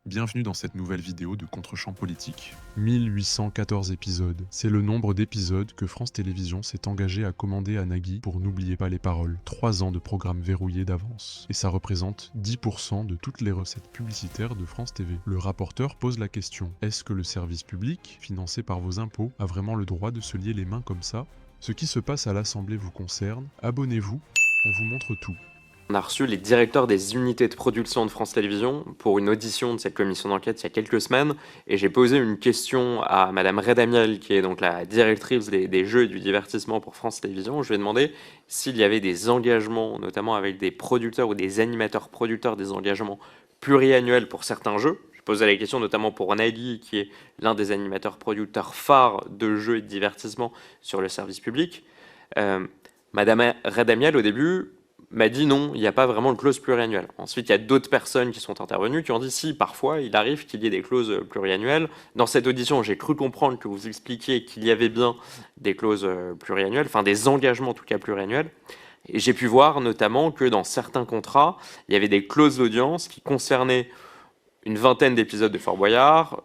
Bienvenue dans cette nouvelle vidéo de Contre-champ politique. 1814 épisodes, c'est le nombre d'épisodes que France Télévisions s'est engagé à commander à Nagui pour N'oubliez pas les paroles. 3 ans de programme verrouillé d'avance. Et ça représente 10% de toutes les recettes publicitaires de France TV. Le rapporteur pose la question, est-ce que le service public, financé par vos impôts, a vraiment le droit de se lier les mains comme ça? Ce qui se passe à l'Assemblée vous concerne, abonnez-vous, on vous montre tout. On a reçu les directeurs des unités de production de France Télévisions pour une audition de cette commission d'enquête il y a quelques semaines, et j'ai posé une question à Madame Redamiel, qui est donc la directrice des jeux et du divertissement pour France Télévisions. Je lui ai demandé s'il y avait des engagements, notamment avec des producteurs ou des animateurs producteurs, des engagements pluriannuels pour certains jeux. Je posais la question notamment pour Nagui, qui est l'un des animateurs producteurs phares de jeux et de divertissement sur le service public. Madame Redamiel, au début, m'a dit non, il n'y a pas vraiment de clause pluriannuelle. Ensuite, il y a d'autres personnes qui sont intervenues qui ont dit si, parfois, il arrive qu'il y ait des clauses pluriannuelles. Dans cette audition, j'ai cru comprendre que vous expliquiez qu'il y avait bien des clauses pluriannuelles, enfin des engagements en tout cas pluriannuels. Et j'ai pu voir notamment que dans certains contrats, il y avait des clauses d'audience qui concernaient une vingtaine d'épisodes de Fort Boyard,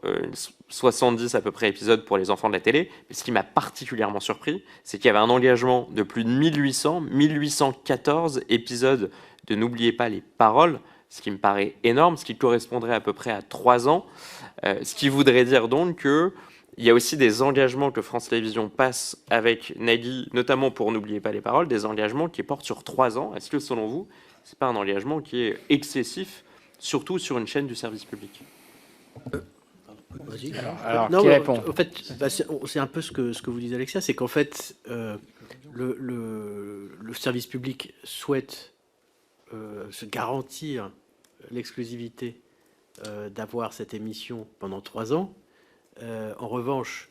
70 à peu près épisodes pour les enfants de la télé. Mais ce qui m'a particulièrement surpris, c'est qu'il y avait un engagement de plus de 1814 épisodes de N'oubliez pas les paroles, ce qui me paraît énorme, ce qui correspondrait à peu près à 3 ans. Ce qui voudrait dire donc qu'il y a aussi des engagements que France Télévisions passe avec Nagui, notamment pour N'oubliez pas les paroles, des engagements qui portent sur 3 ans. Est-ce que selon vous, ce n'est pas un engagement qui est excessif, surtout sur une chaîne du service public? Vas-y. Alors Non, qui répond? en fait, c'est un peu ce que vous dites, Alexia, c'est qu'en fait, le service public souhaite se garantir l'exclusivité d'avoir cette émission pendant 3 ans. En revanche,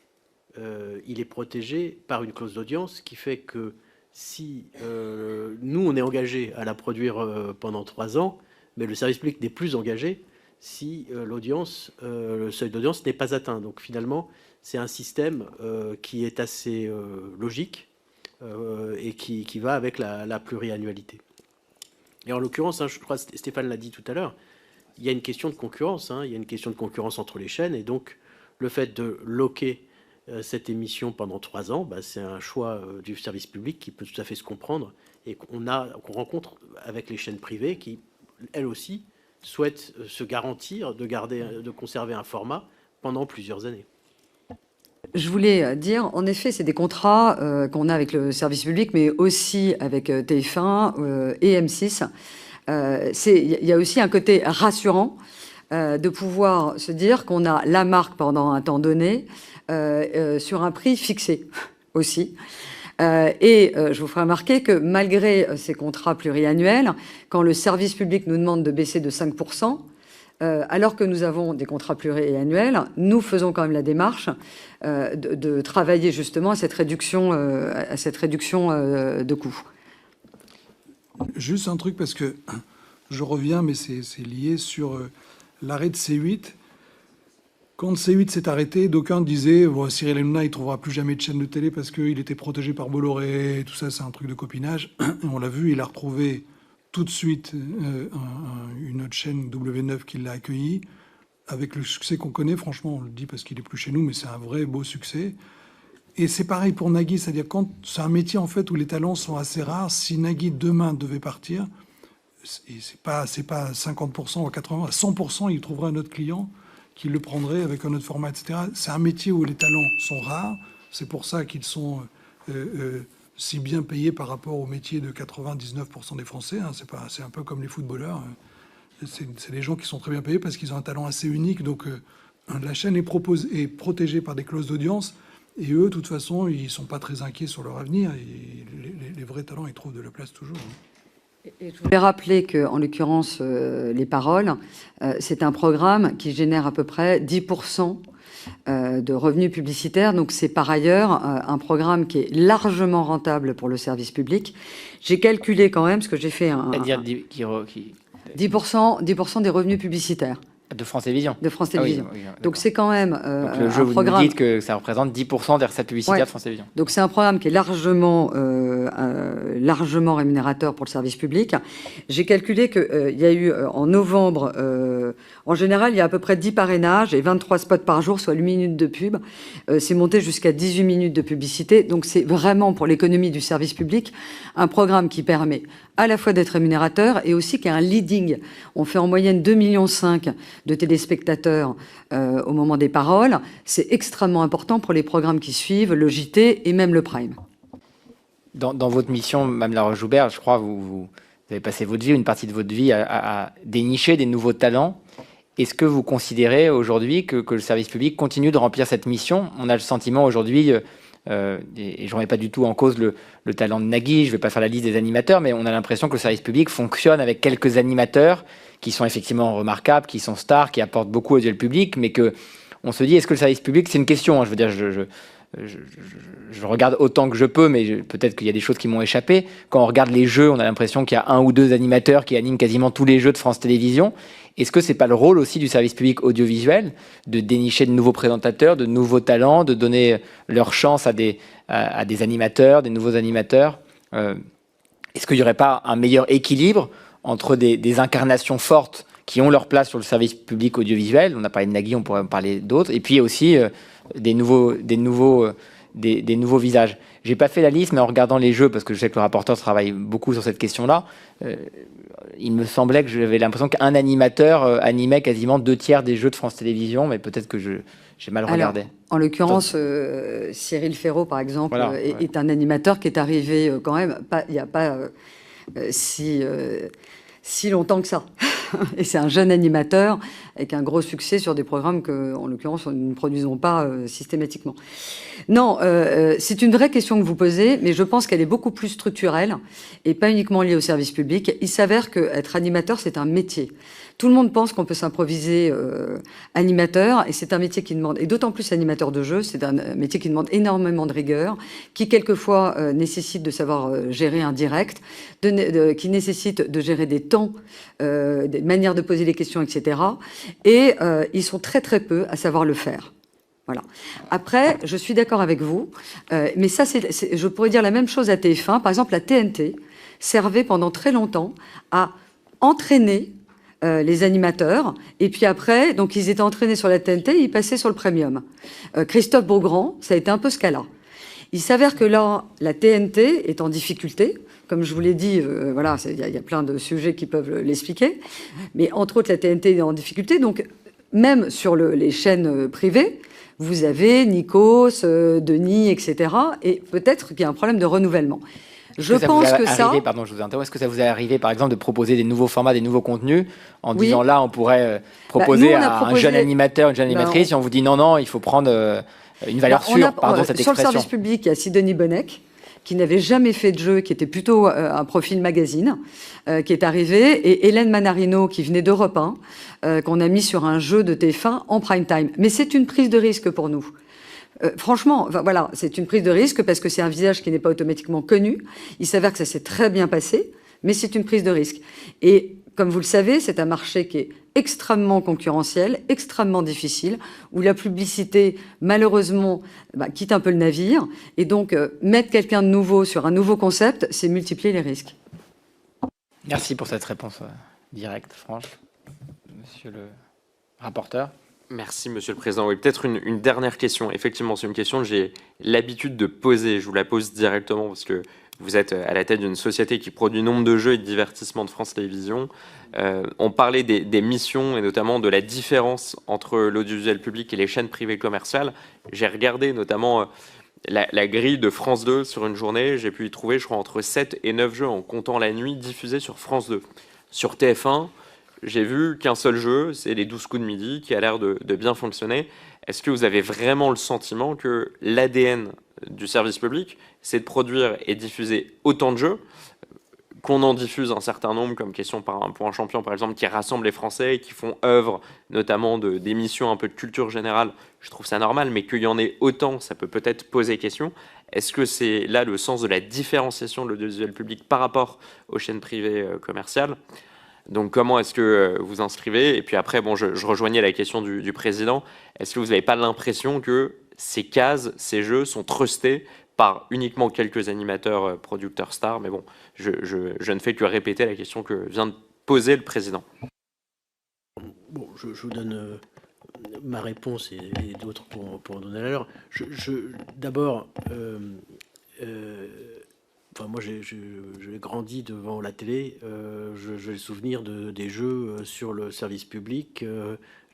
il est protégé par une clause d'audience qui fait que si nous, on est engagé à la produire pendant 3 ans, mais le service public n'est plus engagé si le seuil d'audience n'est pas atteint. Donc finalement, c'est un système qui est assez logique et qui va avec la pluriannualité. Et en l'occurrence, je crois que Stéphane l'a dit tout à l'heure, il y a une question de concurrence, il y a une question de concurrence entre les chaînes, et donc le fait de loquer cette émission pendant 3 ans, c'est un choix du service public qui peut tout à fait se comprendre, et qu'on rencontre avec les chaînes privées qui, elles aussi, souhaitent se garantir de conserver un format pendant plusieurs années. Je voulais dire, en effet, c'est des contrats qu'on a avec le service public, mais aussi avec TF1 et M6. Il y a aussi un côté rassurant de pouvoir se dire qu'on a la marque pendant un temps donné sur un prix fixé aussi. Je vous ferai remarquer que malgré ces contrats pluriannuels, quand le service public nous demande de baisser de 5%, alors que nous avons des contrats pluriannuels, nous faisons quand même la démarche de travailler justement à cette réduction de coûts. Juste un truc, parce que je reviens, mais c'est lié sur l'arrêt de C8. Quand C8 s'est arrêté, d'aucuns disaient Cyril Hanouna, il ne trouvera plus jamais de chaîne de télé parce qu'il était protégé par Bolloré, tout ça, c'est un truc de copinage. Et on l'a vu, il a retrouvé tout de suite une autre chaîne, W9, qui l'a accueilli, avec le succès qu'on connaît. Franchement, on le dit parce qu'il n'est plus chez nous, mais c'est un vrai beau succès. Et c'est pareil pour Nagui, c'est-à-dire quand c'est un métier en fait où les talents sont assez rares. Si Nagui demain devait partir, c'est pas 50% ou 80%, à 100%, il trouverait un autre client qui le prendrait avec un autre format, etc. C'est un métier où les talents sont rares. C'est pour ça qu'ils sont si bien payés par rapport au métier de 99% des Français. C'est un peu comme les footballeurs. C'est des gens qui sont très bien payés parce qu'ils ont un talent assez unique. Donc la chaîne est protégée par des clauses d'audience. Et eux, de toute façon, ils ne sont pas très inquiets sur leur avenir. Et les vrais talents, ils trouvent de la place toujours. Et je voulais rappeler qu'en l'occurrence, les paroles, c'est un programme qui génère à peu près 10% de revenus publicitaires. Donc c'est par ailleurs un programme qui est largement rentable pour le service public. J'ai calculé quand même, parce que j'ai fait un... C'est-à-dire 10% des revenus publicitaires. De France Télévisions. De France Ah oui, Télévisions. oui, Donc c'est quand même donc le jeu, un vous programme. nous dites que ça représente 10% des recettes publicitaires Ouais. de France Télévisions. Donc c'est un programme qui est largement rémunérateur pour le service public. J'ai calculé qu'il y a eu en novembre, en général, il y a à peu près 10 parrainages et 23 spots par jour, soit 8 minutes de pub. C'est monté jusqu'à 18 minutes de publicité. Donc c'est vraiment pour l'économie du service public un programme qui permet à la fois d'être rémunérateur et aussi qui a un leading. On fait en moyenne 2,5 millions de téléspectateurs au moment des paroles. C'est extrêmement important pour les programmes qui suivent, le JT et même le Prime. Dans votre mission, Mme Laroche-Joubert, je crois que vous avez passé votre vie, une partie de votre vie, à dénicher des nouveaux talents. Est-ce que vous considérez aujourd'hui que le service public continue de remplir cette mission? On a le sentiment aujourd'hui, et je ne remets pas du tout en cause le talent de Nagui, je ne vais pas faire la liste des animateurs, mais on a l'impression que le service public fonctionne avec quelques animateurs qui sont effectivement remarquables, qui sont stars, qui apportent beaucoup au duel public, mais qu'on se dit, est-ce que le service public, c'est une question, hein, je veux dire, je regarde autant que je peux, mais peut-être qu'il y a des choses qui m'ont échappé. Quand on regarde les jeux, on a l'impression qu'il y a 1 ou 2 animateurs qui animent quasiment tous les jeux de France Télévisions. Est-ce que c'est pas le rôle aussi du service public audiovisuel de dénicher de nouveaux présentateurs, de nouveaux talents, de donner leur chance à des animateurs, des nouveaux animateurs? Est-ce qu'il n'y aurait pas un meilleur équilibre entre des incarnations fortes qui ont leur place sur le service public audiovisuel? On a parlé de Nagui, on pourrait en parler d'autres. Et puis aussi des nouveaux visages. J'ai pas fait la liste, mais en regardant les jeux, parce que je sais que le rapporteur travaille beaucoup sur cette question-là, il me semblait que j'avais l'impression qu'un animateur animait quasiment 2/3 des jeux de France Télévisions, mais peut-être que j'ai mal regardé. En l'occurrence, Cyril Ferraud, par exemple, Voilà, est un animateur qui est arrivé quand même, il n'y a pas si longtemps que ça. Et c'est un jeune animateur avec un gros succès sur des programmes que, en l'occurrence, nous ne produisons pas systématiquement. Non, c'est une vraie question que vous posez, mais je pense qu'elle est beaucoup plus structurelle et pas uniquement liée au service public. Il s'avère qu'être animateur, c'est un métier. Tout le monde pense qu'on peut s'improviser animateur, et c'est un métier qui demande, et d'autant plus animateur de jeu, c'est un métier qui demande énormément de rigueur, qui quelquefois nécessite de savoir gérer un direct, qui nécessite de gérer des temps, des manières de poser les questions, etc. Et ils sont très très peu à savoir le faire. Voilà. Après, je suis d'accord avec vous, mais ça, je pourrais dire la même chose à TF1. Par exemple, la TNT servait pendant très longtemps à entraîner les animateurs, et puis après, donc ils étaient entraînés sur la TNT, ils passaient sur le premium. Christophe Beaugrand, ça a été un peu ce cas-là. Il s'avère que là, la TNT est en difficulté. Comme je vous l'ai dit, voilà, il y a plein de sujets qui peuvent l'expliquer. Mais entre autres, la TNT est en difficulté. Donc, même sur les chaînes privées, vous avez Nikos, Denis, etc. Et peut-être qu'il y a un problème de renouvellement. Je pense que ça... Pardon, je vous interromps. Est-ce que ça vous est arrivé, par exemple, de proposer des nouveaux formats, des nouveaux contenus, en disant là, on pourrait proposer à un jeune animateur, une jeune animatrice, et on vous dit non, il faut prendre une valeur sûre, pardon, cette expression. Sur le service public, il y a Sidonie Bonnec, qui n'avait jamais fait de jeu, qui était plutôt un profil magazine, qui est arrivé, et Hélène Manarino, qui venait d'Europe 1, qu'on a mis sur un jeu de TF1 en prime time. Mais c'est une prise de risque pour nous. Franchement, voilà, c'est une prise de risque parce que c'est un visage qui n'est pas automatiquement connu. Il s'avère que ça s'est très bien passé, mais c'est une prise de risque. Et comme vous le savez, c'est un marché qui est extrêmement concurrentiel, extrêmement difficile, où la publicité, malheureusement, quitte un peu le navire. Et donc, mettre quelqu'un de nouveau sur un nouveau concept, c'est multiplier les risques. Merci pour cette réponse directe, franche. Monsieur le rapporteur. Merci, Monsieur le Président. Oui, peut-être une dernière question. Effectivement, c'est une question que j'ai l'habitude de poser. Je vous la pose directement parce que vous êtes à la tête d'une société qui produit nombre de jeux et de divertissements de France Télévisions. On parlait des missions et notamment de la différence entre l'audiovisuel public et les chaînes privées commerciales. J'ai regardé notamment la grille de France 2 sur une journée. J'ai pu y trouver, je crois, entre 7 et 9 jeux en comptant la nuit diffusés sur France 2. Sur TF1, j'ai vu qu'un seul jeu, c'est les 12 coups de midi, qui a l'air de bien fonctionner. Est-ce que vous avez vraiment le sentiment que l'ADN du service public, c'est de produire et diffuser autant de jeux, qu'on en diffuse un certain nombre, comme Question pour un champion, par exemple, qui rassemble les Français et qui font œuvre, notamment d'émissions un peu de culture générale, je trouve ça normal, mais qu'il y en ait autant, ça peut peut-être poser question. Est-ce que c'est là le sens de la différenciation de l'audiovisuel public par rapport aux chaînes privées commerciales ? Donc comment est-ce que vous inscrivez? Et puis après, bon, je rejoignais la question du président. Est-ce que vous n'avez pas l'impression que ces cases, ces jeux sont trustés par uniquement quelques animateurs producteurs stars? Mais bon, je ne fais que répéter la question que vient de poser le président. Bon, je vous donne ma réponse et d'autres pour en donner la leur. D'abord, moi j'ai grandi devant la télé, j'ai le souvenir des jeux sur le service public,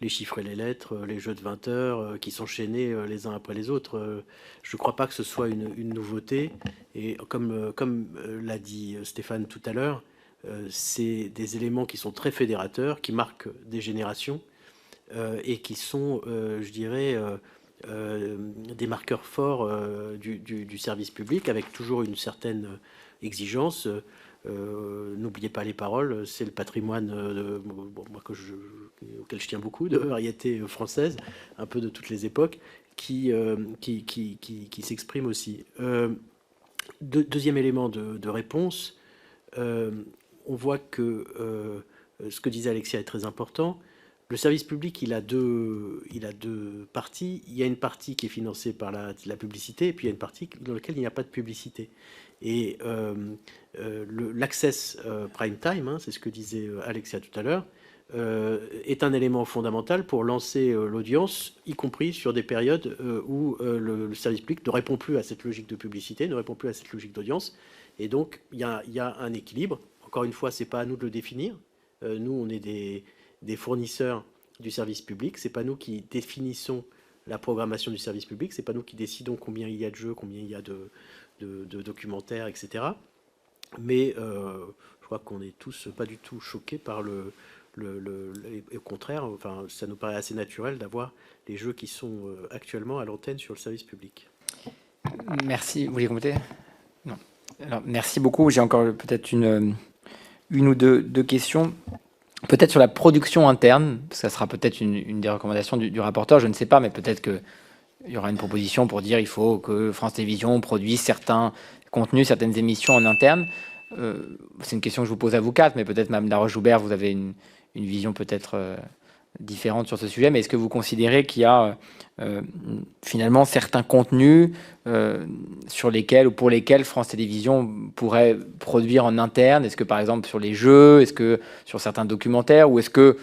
les chiffres et les lettres, les jeux de 20 heures qui s'enchaînaient les uns après les autres. Je ne crois pas que ce soit une nouveauté, et comme l'a dit Stéphane tout à l'heure, c'est des éléments qui sont très fédérateurs, qui marquent des générations et qui sont, je dirais, des marqueurs forts du service public, avec toujours une certaine exigence. N'oubliez pas les paroles, c'est le patrimoine auquel je tiens beaucoup, de variété française, un peu de toutes les époques, qui s'exprime aussi. Deuxième élément de réponse, on voit que ce que disait Alexia est très important. Le service public, il a deux parties. Il y a une partie qui est financée par la publicité, et puis il y a une partie dans laquelle il n'y a pas de publicité. Et l'access prime time, c'est ce que disait Alexia tout à l'heure, est un élément fondamental pour lancer l'audience, y compris sur des périodes où le service public ne répond plus à cette logique de publicité, ne répond plus à cette logique d'audience. Et donc, il y a un équilibre. Encore une fois, ce n'est pas à nous de le définir. Nous, on est des fournisseurs du service public. Ce n'est pas nous qui définissons la programmation du service public. Ce n'est pas nous qui décidons combien il y a de jeux, combien il y a de documentaires, etc. Mais je crois qu'on n'est tous pas du tout choqués par au contraire, enfin, ça nous paraît assez naturel d'avoir les jeux qui sont actuellement à l'antenne sur le service public. Merci. Vous voulez compléter? Non. Alors, merci beaucoup. J'ai encore peut-être une ou deux questions. Peut-être sur la production interne, ça sera peut-être une des recommandations du rapporteur, je ne sais pas, mais peut-être qu'il y aura une proposition pour dire qu'il faut que France Télévisions produise certains contenus, certaines émissions en interne. C'est une question que je vous pose à vous quatre, mais peut-être Mme Laroche-Joubert, vous avez une vision peut-être différente sur ce sujet, mais est-ce que vous considérez qu'il y a finalement certains contenus sur lesquels ou pour lesquels France Télévisions pourrait produire en interne? Est-ce que par exemple sur les jeux, est-ce que sur certains documentaires, ou est-ce que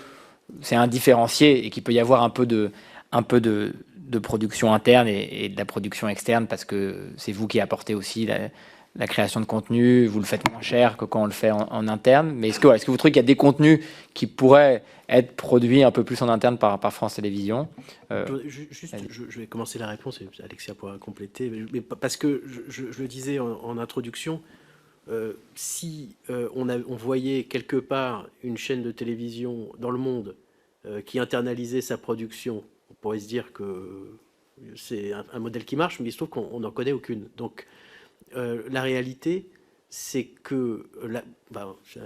c'est indifférencié et qu'il peut y avoir un peu de production interne et de la production externe, parce que c'est vous qui apportez aussi la création de contenu, vous le faites moins cher que quand on le fait en interne. Mais est-ce que vous trouvez qu'il y a des contenus qui pourraient être produits un peu plus en interne par France Télévisions? Je vais commencer la réponse et Alexia pourra compléter. Mais parce que je le disais en introduction, si on voyait quelque part une chaîne de télévision dans le monde qui internalisait sa production, on pourrait se dire que c'est un modèle qui marche, mais il se trouve qu'on n'en connaît aucune. Donc, la réalité, c'est que,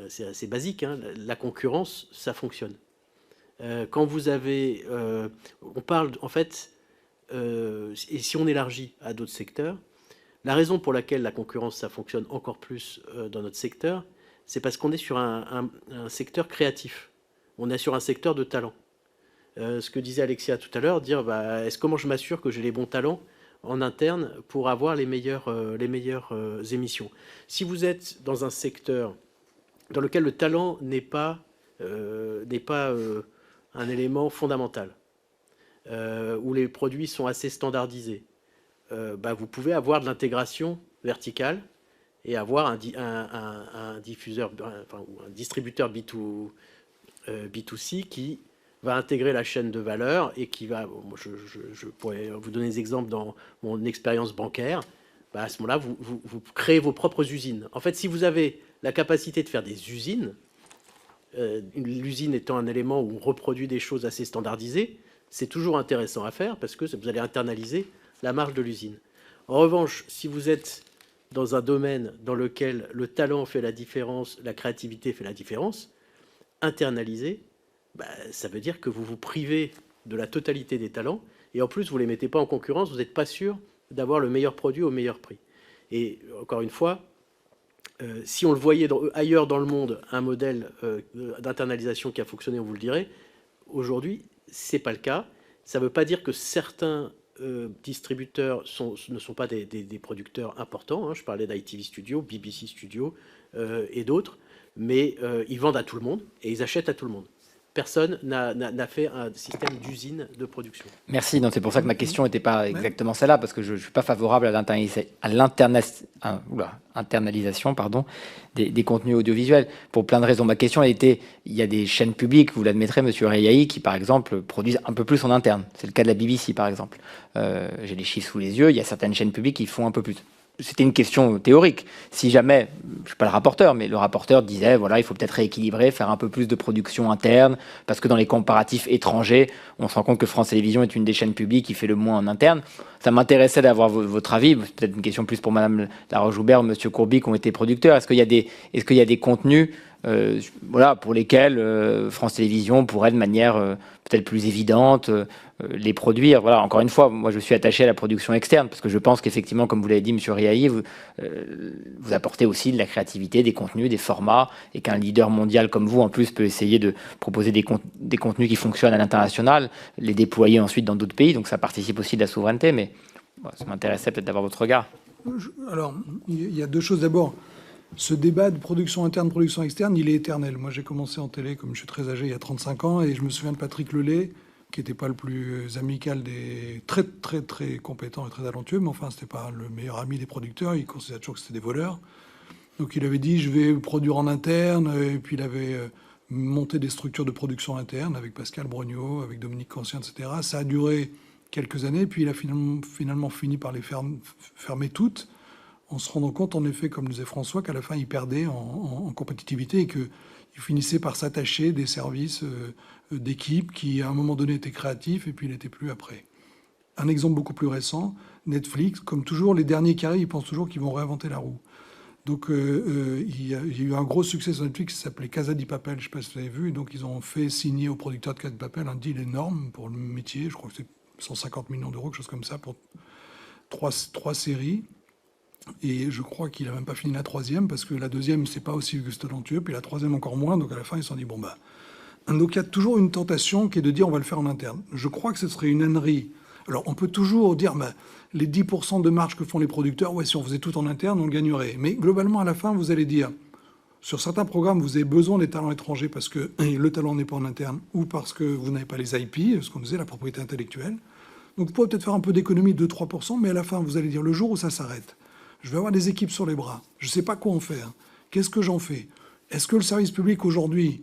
c'est assez basique, la concurrence, ça fonctionne. Quand vous avez... on parle, en fait, et si on élargit à d'autres secteurs, la raison pour laquelle la concurrence, ça fonctionne encore plus dans notre secteur, c'est parce qu'on est sur un secteur créatif. On est sur un secteur de talent. Ce que disait Alexia tout à l'heure, dire comment je m'assure que j'ai les bons talents en interne pour avoir les meilleures émissions. Si vous êtes dans un secteur dans lequel le talent n'est pas un élément fondamental, où les produits sont assez standardisés, vous pouvez avoir de l'intégration verticale et avoir un diffuseur, ou un distributeur B2C qui va intégrer la chaîne de valeur et qui va... je pourrais vous donner des exemples dans mon expérience bancaire. À ce moment-là, vous créez vos propres usines. En fait, si vous avez la capacité de faire des usines, l'usine étant un élément où on reproduit des choses assez standardisées, c'est toujours intéressant à faire parce que vous allez internaliser la marge de l'usine. En revanche, si vous êtes dans un domaine dans lequel le talent fait la différence, la créativité fait la différence, internaliser, ça veut dire que vous vous privez de la totalité des talents et en plus vous ne les mettez pas en concurrence, vous n'êtes pas sûr d'avoir le meilleur produit au meilleur prix. Et encore une fois, Si on le voyait ailleurs dans le monde, un modèle d'internalisation qui a fonctionné, on vous le dirait. Aujourd'hui, c'est pas le cas. Ça ne veut pas dire que certains distributeurs ne sont pas des producteurs importants. Hein. Je parlais d'ITV Studio, BBC Studio et d'autres. Mais ils vendent à tout le monde et ils achètent à tout le monde. Personne n'a fait un système d'usine de production. Merci. C'est pour ça que ma question n'était pas exactement celle-là, parce que je ne suis pas favorable à l'internalisation des contenus audiovisuels, pour plein de raisons. Ma question était, il y a des chaînes publiques, vous l'admettrez, Monsieur Reilly, qui, par exemple, produisent un peu plus en interne. C'est le cas de la BBC, par exemple. J'ai les chiffres sous les yeux, il y a certaines chaînes publiques qui font un peu plus. C'était une question théorique. Si jamais, je ne suis pas le rapporteur, mais le rapporteur disait, voilà, il faut peut-être rééquilibrer, faire un peu plus de production interne, parce que dans les comparatifs étrangers, on se rend compte que France Télévisions est une des chaînes publiques qui fait le moins en interne. Ça m'intéressait d'avoir votre avis. Peut-être une question plus pour Madame Laroche-Joubert, Monsieur Courby, qui ont été producteurs. Est-ce qu'il y a des contenus pour lesquels France Télévisions pourrait de manière peut-être plus évidente les produire. Voilà, encore une fois, moi je suis attaché à la production externe parce que je pense qu'effectivement, comme vous l'avez dit, Monsieur Riahi, vous apportez aussi de la créativité, des contenus, des formats, et qu'un leader mondial comme vous, en plus, peut essayer de proposer des contenus qui fonctionnent à l'international, les déployer ensuite dans d'autres pays. Donc ça participe aussi de la souveraineté, mais ça m'intéressait peut-être d'avoir votre regard. Alors, il y a deux choses. D'abord, ce débat de production interne, production externe, il est éternel. Moi, j'ai commencé en télé, comme je suis très âgé, il y a 35 ans, et je me souviens de Patrick Lelay, qui n'était pas le plus amical des... très, très, très compétent et très talentueux, mais enfin, c'était pas le meilleur ami des producteurs. Il considérait toujours que c'était des voleurs. Donc, il avait dit, je vais produire en interne, et puis il avait monté des structures de production interne avec Pascal Brognaud, avec Dominique Conscient, etc. Ça a duré quelques années, puis il a finalement fini par les fermer toutes, en se rendant compte, en effet, comme le disait François, qu'à la fin, il perdait en compétitivité et qu'il finissait par s'attacher des services d'équipe qui, à un moment donné, étaient créatifs et puis il n'était plus après. Un exemple beaucoup plus récent, Netflix, comme toujours, les derniers qui arrivent, ils pensent toujours qu'ils vont réinventer la roue. Donc, il y a eu un gros succès sur Netflix qui s'appelait Casa di Papel, je ne sais pas si vous avez vu. Donc, ils ont fait signer au producteur de Casa di Papel un deal énorme pour le métier. Je crois que c'est 150 millions d'euros, quelque chose comme ça, pour trois séries. Et je crois qu'il n'a même pas fini la troisième, parce que la deuxième, c'est pas aussi talentueux, puis la troisième encore moins. Donc, à la fin, ils se sont dit, bon, bah... Donc, il y a toujours une tentation qui est de dire, on va le faire en interne. Je crois que ce serait une ânerie. Alors, on peut toujours dire, bah, les 10% de marge que font les producteurs, ouais, si on faisait tout en interne, on le gagnerait. Mais globalement, à la fin, vous allez dire, sur certains programmes, vous avez besoin des talents étrangers parce que le talent n'est pas en interne ou parce que vous n'avez pas les IP, ce qu'on disait, la propriété intellectuelle. Donc, vous pouvez peut-être faire un peu d'économie de 2-3%, mais à la fin, vous allez dire, le jour où ça s'arrête, je vais avoir des équipes sur les bras. Je ne sais pas quoi en faire. Qu'est-ce que j'en fais? Est-ce que le service public aujourd'hui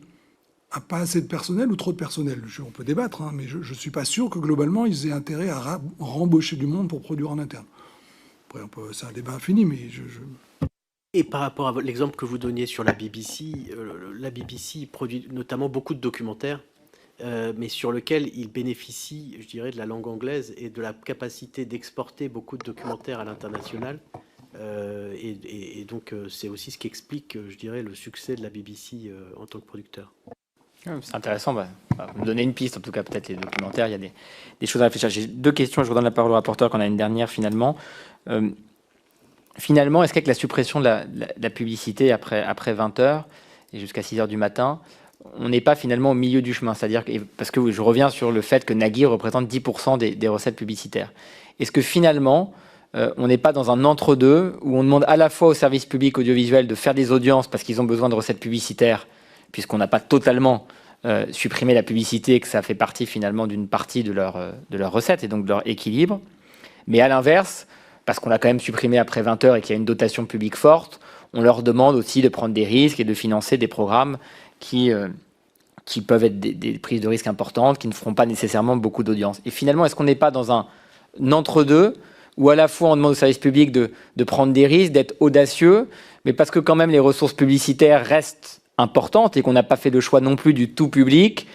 n'a pas assez de personnel ou trop de personnel? On peut débattre, mais je ne suis pas sûr que globalement, ils aient intérêt à rembaucher du monde pour produire en interne. Après, c'est un débat infini, mais Et par rapport à l'exemple que vous donniez sur la BBC produit notamment beaucoup de documentaires, mais sur lequel il bénéficie, je dirais, de la langue anglaise et de la capacité d'exporter beaucoup de documentaires à l'international. Et donc, c'est aussi ce qui explique, je dirais, le succès de la BBC en tant que producteur. C'est intéressant. Vous me donnez une piste, en tout cas, peut-être les documentaires, il y a des choses à réfléchir. J'ai deux questions, je redonne la parole au rapporteur, qu'on a une dernière finalement. Finalement, est-ce qu'avec la suppression de la publicité après 20 heures et jusqu'à 6 heures du matin, on n'est pas finalement au milieu du chemin? C'est-à-dire parce que je reviens sur le fait que Nagui représente 10% des recettes publicitaires. Est-ce que finalement, on n'est pas dans un entre-deux où on demande à la fois au service public audiovisuel de faire des audiences parce qu'ils ont besoin de recettes publicitaires, puisqu'on n'a pas totalement supprimé la publicité et que ça fait partie finalement d'une partie de leur recette et donc de leur équilibre. Mais à l'inverse, parce qu'on a quand même supprimé après 20 heures et qu'il y a une dotation publique forte, on leur demande aussi de prendre des risques et de financer des programmes qui peuvent être des prises de risques importantes, qui ne feront pas nécessairement beaucoup d'audience. Et finalement, est-ce qu'on n'est pas dans un entre-deux où à la fois on demande au service public de prendre des risques, d'être audacieux, mais parce que quand même les ressources publicitaires restent importantes et qu'on n'a pas fait de choix non plus du tout public,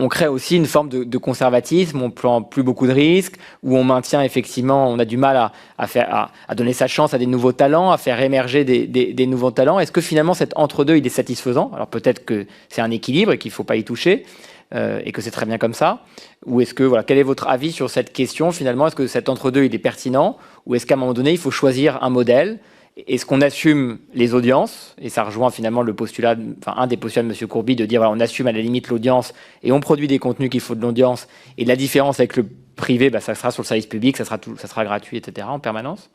on crée aussi une forme de conservatisme, on prend plus beaucoup de risques, où on maintient effectivement, on a du mal à donner sa chance à des nouveaux talents, à faire émerger des nouveaux talents. Est-ce que finalement cet entre-deux, il est satisfaisant? Alors peut-être que c'est un équilibre et qu'il ne faut pas y toucher, et que c'est très bien comme ça. Ou est-ce que, voilà, quel est votre avis sur cette question finalement? Est-ce que cet entre-deux, il est pertinent? Ou est-ce qu'à un moment donné, il faut choisir un modèle Est-ce qu'on assume les audiences? Et ça rejoint finalement le postulat, enfin un des postulats de M. Courby, de dire voilà, on assume à la limite l'audience et on produit des contenus qu'il faut de l'audience. Et la différence avec le privé, ça sera sur le service public, ça sera gratuit, etc. en permanence,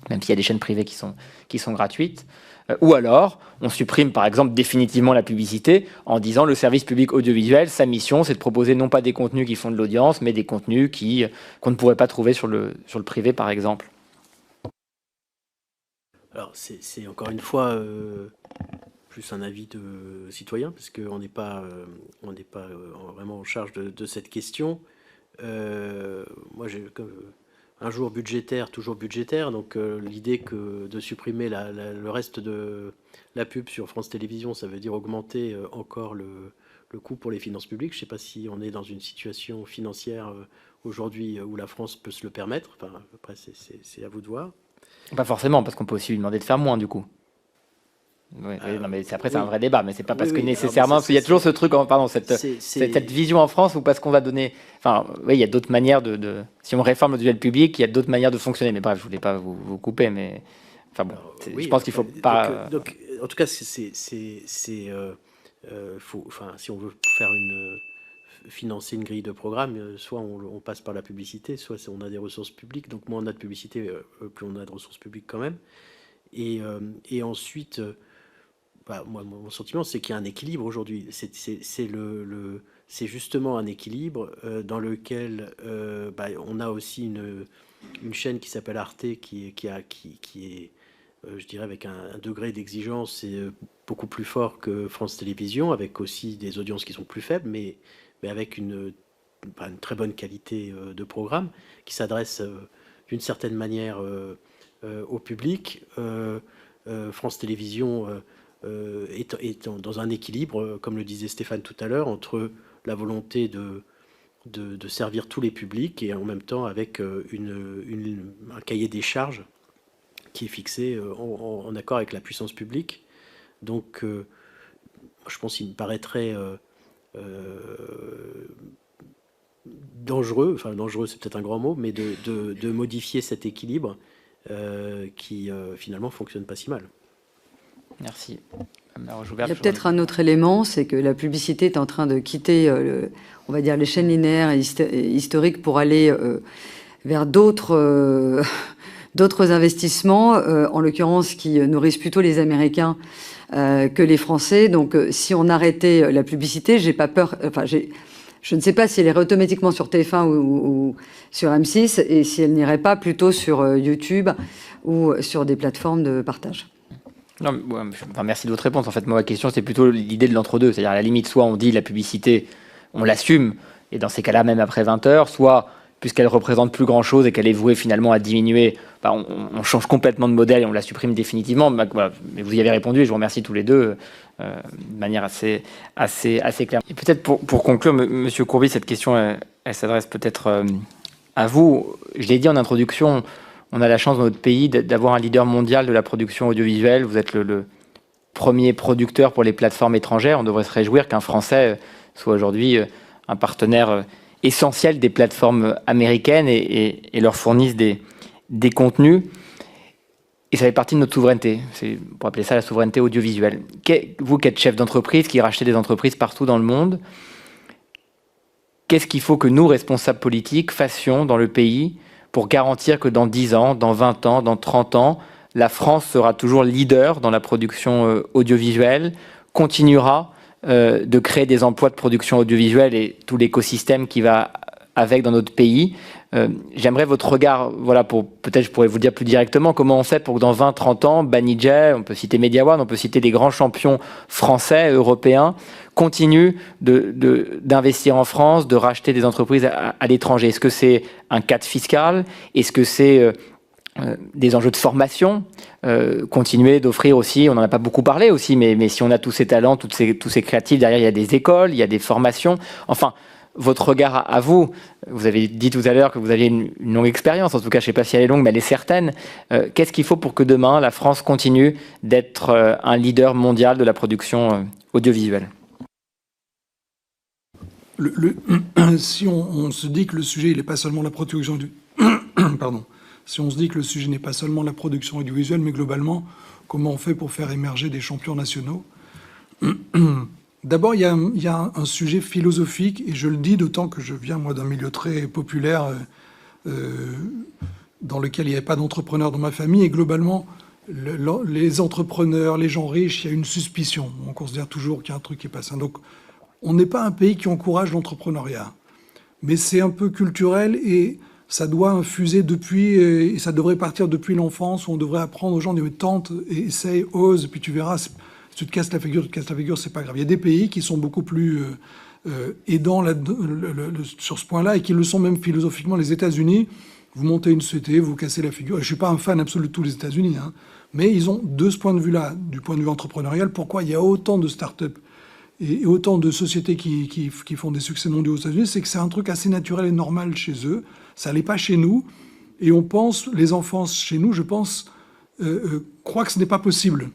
même s'il y a des chaînes privées qui sont gratuites. Ou alors, on supprime par exemple définitivement la publicité en disant le service public audiovisuel, sa mission, c'est de proposer non pas des contenus qui font de l'audience, mais des contenus qu'on ne pourrait pas trouver sur le privé, par exemple. Alors, c'est encore une fois plus un avis de citoyen, parce qu'on n'est pas, vraiment en charge de cette question. Moi, j'ai un jour budgétaire, toujours budgétaire, donc l'idée que de supprimer le reste de la pub sur France Télévisions, ça veut dire augmenter encore le coût pour les finances publiques. Je ne sais pas si on est dans une situation financière aujourd'hui où la France peut se le permettre. Enfin, après, c'est à vous de voir. Pas forcément, parce qu'on peut aussi lui demander de faire moins, du coup. Oui, non, mais c'est un vrai débat, mais c'est pas parce que nécessairement, parce qu'il y a toujours ce truc, cette vision en France, ou parce qu'on va donner. Enfin, oui, il y a d'autres manières si on réforme l'audiovisuel public, il y a d'autres manières de fonctionner. Mais bref, je voulais pas vous couper, mais enfin bon, je pense qu'il faut pas. Donc, en tout cas, si on veut financer une grille de programme, soit on passe par la publicité, soit on a des ressources publiques. Donc moins on a de publicité, plus on a de ressources publiques quand même. Et ensuite, moi, mon sentiment, c'est qu'il y a un équilibre aujourd'hui. C'est justement un équilibre dans lequel on a aussi une chaîne qui s'appelle Arte qui est je dirais avec un degré d'exigence beaucoup plus fort que France Télévisions, avec aussi des audiences qui sont plus faibles, mais avec une très bonne qualité de programme, qui s'adresse d'une certaine manière au public. France Télévisions est dans un équilibre, comme le disait Stéphane tout à l'heure, entre la volonté de servir tous les publics et en même temps avec un cahier des charges qui est fixé en accord avec la puissance publique. Donc, je pense qu'il me paraîtrait dangereux c'est peut-être un grand mot, mais de modifier cet équilibre qui finalement fonctionne pas si mal. Merci. Il y a peut-être un autre élément, c'est que la publicité est en train de quitter, on va dire, les chaînes linéaires et historiques pour aller vers d'autres investissements, en l'occurrence qui nourrissent plutôt les Américains que les Français. Donc, si on arrêtait la publicité, j'ai pas peur. Enfin, je ne sais pas si elle irait automatiquement sur TF1 ou sur M6 et si elle n'irait pas plutôt sur YouTube ou sur des plateformes de partage. Non, merci de votre réponse. En fait, moi, ma question, c'est plutôt l'idée de l'entre-deux. C'est-à-dire, à la limite, soit on dit la publicité, on l'assume, et dans ces cas-là, même après 20 heures, soit, puisqu'elle représente plus grand-chose et qu'elle est vouée finalement à diminuer, on change complètement de modèle et on la supprime définitivement. Voilà. Mais vous y avez répondu et je vous remercie tous les deux de manière assez claire. Et peut-être pour conclure, Monsieur Courby, cette question, elle s'adresse peut-être à vous. Je l'ai dit en introduction, on a la chance dans notre pays d'avoir un leader mondial de la production audiovisuelle. Vous êtes le premier producteur pour les plateformes étrangères. On devrait se réjouir qu'un Français soit aujourd'hui un partenaire essentiel des plateformes américaines et leur fournisse des contenus. Et ça fait partie de notre souveraineté. On pourrait appeler ça la souveraineté audiovisuelle. Vous qui êtes chef d'entreprise, qui rachetez des entreprises partout dans le monde, qu'est-ce qu'il faut que nous, responsables politiques, fassions dans le pays pour garantir que dans 10 ans, dans 20 ans, dans 30 ans, la France sera toujours leader dans la production audiovisuelle, continuera de créer des emplois de production audiovisuelle et tout l'écosystème qui va avec dans notre pays. J'aimerais votre regard, voilà, peut-être je pourrais vous dire plus directement, comment on fait pour que dans 20-30 ans, Banijay, on peut citer Mediawan, on peut citer des grands champions français, européens, continuent d'investir en France, de racheter des entreprises à l'étranger. Est-ce que c'est un cadre fiscal? Est-ce que c'est des enjeux de formation, continuer d'offrir aussi, on n'en a pas beaucoup parlé aussi, mais si on a tous ces talents, tous ces créatifs, derrière il y a des écoles, il y a des formations, enfin, votre regard à vous, vous avez dit tout à l'heure que vous aviez une longue expérience, en tout cas je ne sais pas si elle est longue, mais elle est certaine. Qu'est-ce qu'il faut pour que demain la France continue d'être un leader mondial de la production audiovisuelle? Si on se dit que le sujet, il n'est pas seulement la production si on se dit que le sujet n'est pas seulement la production audiovisuelle, mais globalement, comment on fait pour faire émerger des champions nationaux. D'abord, il y a un sujet philosophique, et je le dis d'autant que je viens, moi, d'un milieu très populaire dans lequel il n'y avait pas d'entrepreneurs dans ma famille, et globalement, les entrepreneurs, les gens riches, il y a une suspicion. On considère toujours qu'il y a un truc qui est pas sain. Donc, on n'est pas un pays qui encourage l'entrepreneuriat. Mais c'est un peu culturel et ça doit infuser depuis, et ça devrait partir depuis l'enfance, où on devrait apprendre aux gens, dire tente, essaye, ose, puis tu verras, si tu te casses la figure, c'est pas grave. Il y a des pays qui sont beaucoup plus aidants sur ce point-là et qui le sont même philosophiquement. Les États-Unis, vous montez une société, vous cassez la figure. Et je suis pas un fan absolu de tous les États-Unis, hein, mais ils ont, de ce point de vue-là, du point de vue entrepreneurial, pourquoi il y a autant de start-up et autant de sociétés qui font des succès mondiaux aux États-Unis, c'est que c'est un truc assez naturel et normal chez eux. Ça n'est pas chez nous. Et on pense, les enfants chez nous, je pense, croient que ce n'est pas possible.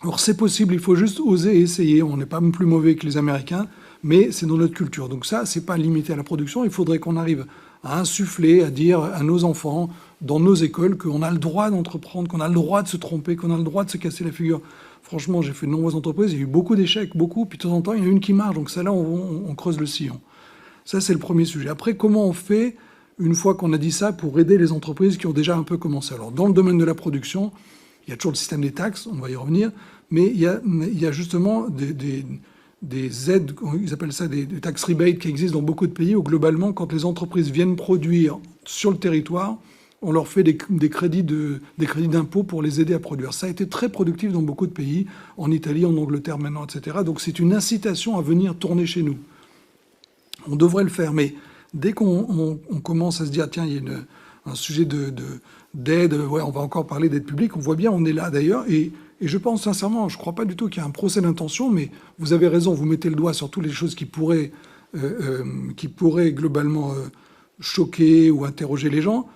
Or, c'est possible, il faut juste oser et essayer. On n'est pas plus mauvais que les Américains, mais c'est dans notre culture. Donc ça, c'est pas limité à la production. Il faudrait qu'on arrive à insuffler, à dire à nos enfants, dans nos écoles, qu'on a le droit d'entreprendre, qu'on a le droit de se tromper, qu'on a le droit de se casser la figure. Franchement, j'ai fait de nombreuses entreprises, il y a eu beaucoup d'échecs, beaucoup, puis de temps en temps, il y en a une qui marche. Donc celle-là, on creuse le sillon. Ça, c'est le premier sujet. Après, comment on fait, une fois qu'on a dit ça, pour aider les entreprises qui ont déjà un peu commencé? Alors, dans le domaine de la production, il y a toujours le système des taxes, on va y revenir, mais il y a justement des aides, ils appellent ça des tax rebates qui existent dans beaucoup de pays, où globalement, quand les entreprises viennent produire sur le territoire, on leur fait des crédits d'impôt pour les aider à produire. Ça a été très productif dans beaucoup de pays, en Italie, en Angleterre maintenant, etc. Donc c'est une incitation à venir tourner chez nous. On devrait le faire, mais dès qu'on commence à se dire, tiens, il y a un sujet d'aide, ouais, on va encore parler d'aide publique, on voit bien, on est là d'ailleurs, et je pense sincèrement, je ne crois pas du tout qu'il y a un procès d'intention, mais vous avez raison, vous mettez le doigt sur toutes les choses qui pourraient globalement choquer ou interroger les gens.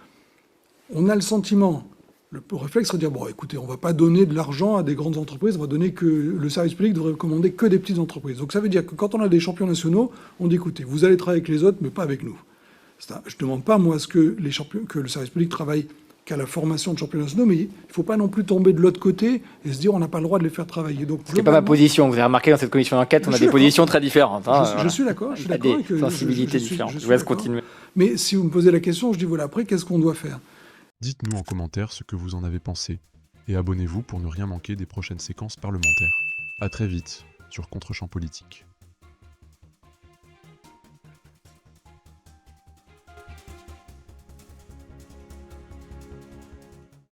On a le sentiment, le réflexe serait de dire, bon, écoutez, on ne va pas donner de l'argent à des grandes entreprises, on va donner que le service public devrait commander que des petites entreprises. Donc ça veut dire que quand on a des champions nationaux, on dit, écoutez, vous allez travailler avec les autres, mais pas avec nous. Je ne demande pas, moi, que le service public travaille qu'à la formation de champions nationaux, mais il ne faut pas non plus tomber de l'autre côté et se dire on n'a pas le droit de les faire travailler. Donc, c'est pas ma position. Vous avez remarqué dans cette commission d'enquête, on a des positions très différentes. Hein, je suis d'accord. Je suis d'accord. Il y a des sensibilités différentes. Je vous laisse continuer. Mais si vous me posez la question, je dis voilà, après, qu'est-ce qu'on doit faire? Dites-nous en commentaire ce que vous en avez pensé. Et abonnez-vous pour ne rien manquer des prochaines séquences parlementaires. À très vite sur Contre-champ politique.